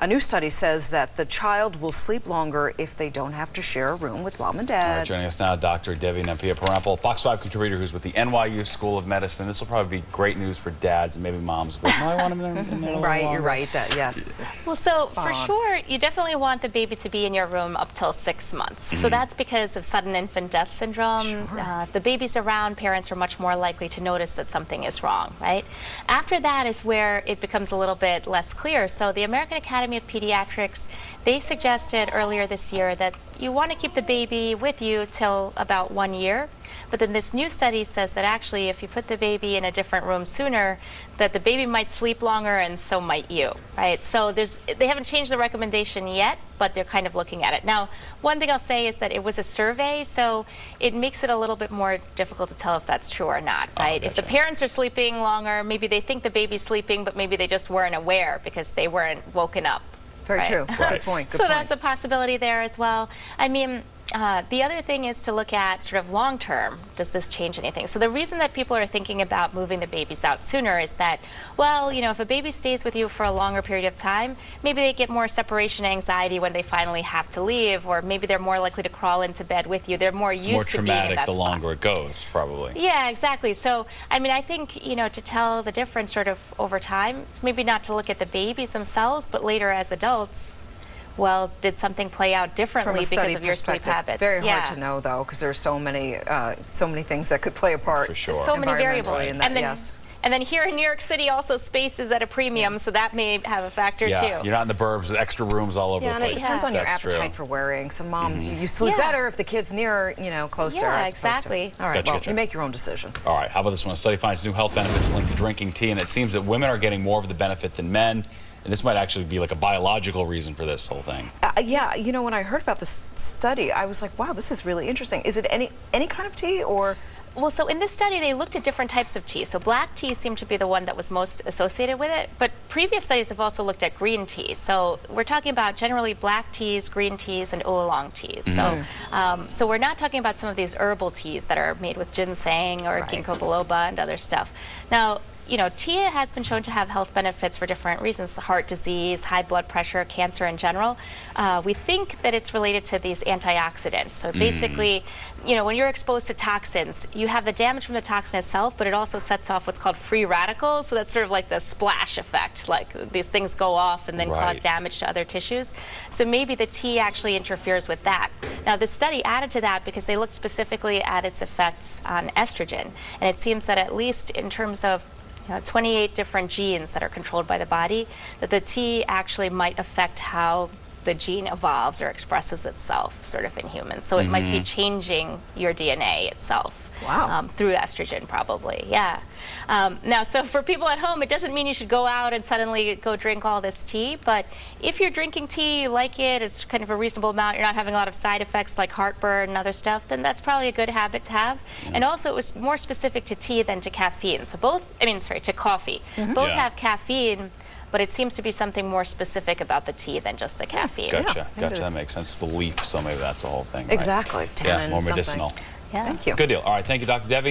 A new study says that the child will sleep longer if they don't have to share a room with mom and All dad. right, joining us now, Dr. Devi, parental Fox 5 contributor who's with the NYU School of Medicine. This will probably be great news for dads and maybe moms. But I want them in there Right, you're right. Yes. Well, so for sure, you definitely want the baby to be in your room up till 6 months. So that's because of sudden infant death syndrome. Sure. The baby's around, parents are much more likely to notice that something is wrong, right? After that is where it becomes a little bit less clear. So the American Academy of Pediatrics, they suggested earlier this year that you want to keep the baby with you till about 1 year. But then this new study says that actually if you put the baby in a different room sooner, that the baby might sleep longer and so might you, right? So they haven't changed the recommendation yet, but they're kind of looking at it. Now, one thing I'll say is that it was a survey, so it makes it a little bit more difficult to tell if that's true or not, right? Gotcha. If the parents are sleeping longer, maybe they think the baby's sleeping, but maybe they just weren't aware because they weren't woken up. Very right? true. Right. Good point. Good So point. that's a possibility there as well. I mean, the other thing is to look at sort of long term, does this change anything? So the reason that people are thinking about moving the babies out sooner is that, well, you know, if a baby stays with you for a longer period of time, maybe they get more separation anxiety when they finally have to leave, or maybe they're more likely to crawl into bed with you. They're more used to being in that spot. More traumatic the longer it goes, probably. Yeah, exactly. So, I mean, I think, you know, to tell the difference sort of over time, it's maybe not to look at the babies themselves, but later as adults, well, did something play out differently because of your sleep habits? Very hard to know, though, because there's so many things that could play a part. For sure. So many variables. In that, And then, yes. and then here in New York City, also space is at a premium, so that may have a factor too. You're not in the burbs with extra rooms all over Yeah, the and it place. depends on your That's appetite true. for wearing. Some moms, you sleep better if the kid's near, you know, closer. Yeah, as opposed to- exactly. All right, Gotcha, well, gotcha. you make your own decision. All right, how about this one? A study finds new health benefits linked to drinking tea, and it seems that women are getting more of the benefit than men. And this might actually be like a biological reason for this whole thing. Yeah, you know, when I heard about this study, I was like, wow, this is really interesting. Is it any kind of tea or? Well, so in this study, they looked at different types of tea. So black tea seemed to be the one that was most associated with it, but previous studies have also looked at green tea. So we're talking about generally black teas, green teas, and oolong teas. So we're not talking about some of these herbal teas that are made with ginseng or ginkgo biloba and other stuff. Now, you know, tea has been shown to have health benefits for different reasons: heart disease, high blood pressure, cancer in general. We think that it's related to these antioxidants. So basically, you know, when you're exposed to toxins, you have the damage from the toxin itself, but it also sets off what's called free radicals. So that's sort of like the splash effect, like these things go off and then cause damage to other tissues. So maybe the tea actually interferes with that. Now, the study added to that because they looked specifically at its effects on estrogen. And it seems that at least in terms of 28 different genes that are controlled by the body, that the tea actually might affect how the gene evolves or expresses itself sort of in humans. So it might be changing your DNA itself. Wow. Through estrogen, probably, yeah. Now, so for people at home, it doesn't mean you should go out and suddenly go drink all this tea, but if you're drinking tea, you like it, it's kind of a reasonable amount, you're not having a lot of side effects like heartburn and other stuff, then that's probably a good habit to have. And also, it was more specific to tea than to caffeine. So to coffee. Both have caffeine, but it seems to be something more specific about the tea than just the caffeine. Gotcha, gotcha. That makes sense. It's the leaf, so maybe that's the whole thing, right? Exactly. Yeah, more something. medicinal. Yeah. Thank you. Good deal. All right, thank you, Dr. Devi.